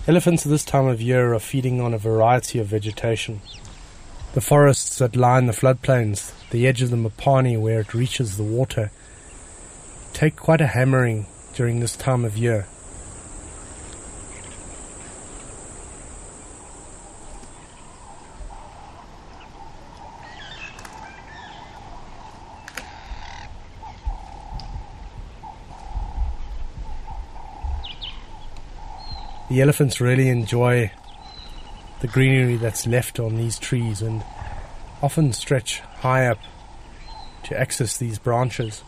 Elephants at this time of year are feeding on a variety of vegetation. The forests that line the floodplains, the edge of the Mopani where it reaches the water, take quite a hammering during this time of year. The elephants really enjoy the greenery that's left on these trees and often stretch high up to access these branches.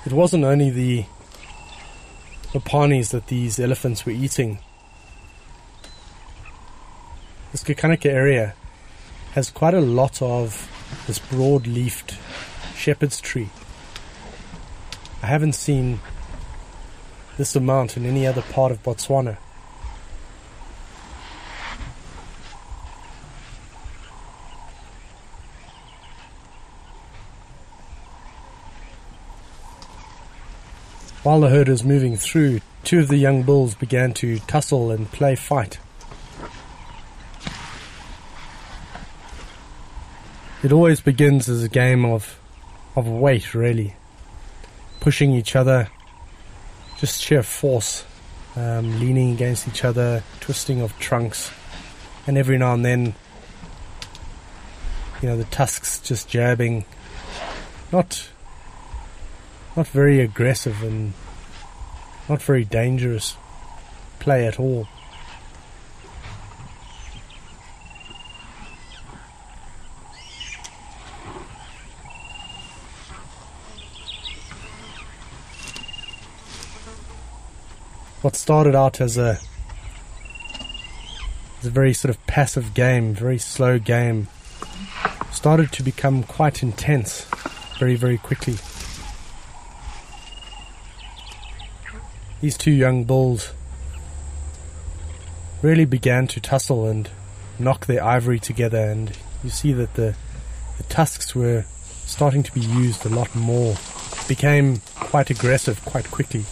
It wasn't only the Mopanis that these elephants were eating. This Kakanika area has quite a lot of this broad-leafed shepherd's tree. I haven't seen this amount in any other part of Botswana. While the herd was moving through, two of the young bulls began to tussle and play fight. It always begins as a game of weight, really. Pushing each other, just sheer force, leaning against each other, twisting of trunks, and every now and then, the tusks just jabbing. Not very aggressive and not very dangerous play at all. What started out as a very sort of passive game, very slow game, started to become quite intense very, very quickly. These two young bulls really began to tussle and knock their ivory together, and you see that the tusks were starting to be used a lot more. It became quite aggressive quite quickly.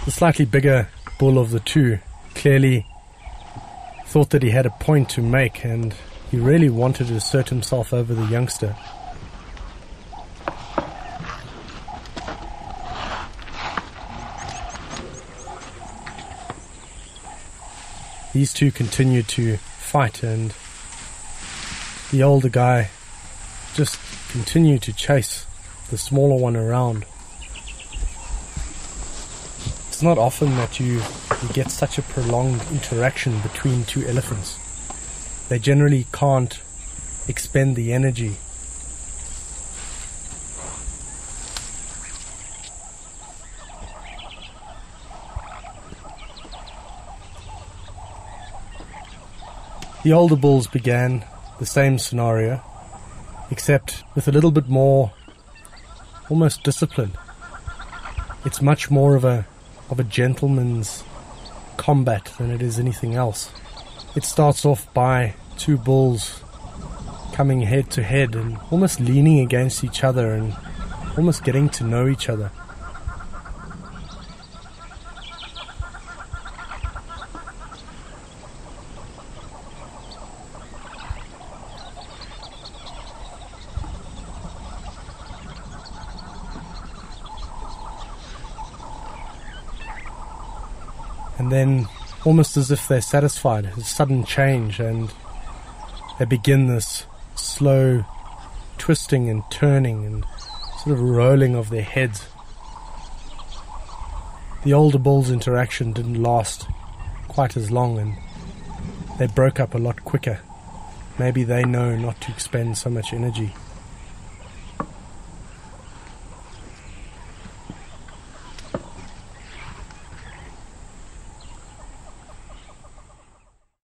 The slightly bigger bull of the two clearly thought that he had a point to make, and he really wanted to assert himself over the youngster. These two continued to fight, and the older guy just continued to chase the smaller one around. It's not often that you get such a prolonged interaction between two elephants. They generally can't expend the energy. The older bulls began the same scenario, except with a little bit more, almost discipline. It's much more of a gentleman's combat than it is anything else. It starts off by two bulls coming head to head and almost leaning against each other and almost getting to know each other. And then, almost as if they're satisfied, a sudden change, and they begin this slow twisting and turning and sort of rolling of their heads. The older bull's interaction didn't last quite as long, and they broke up a lot quicker. Maybe they know not to expend so much energy.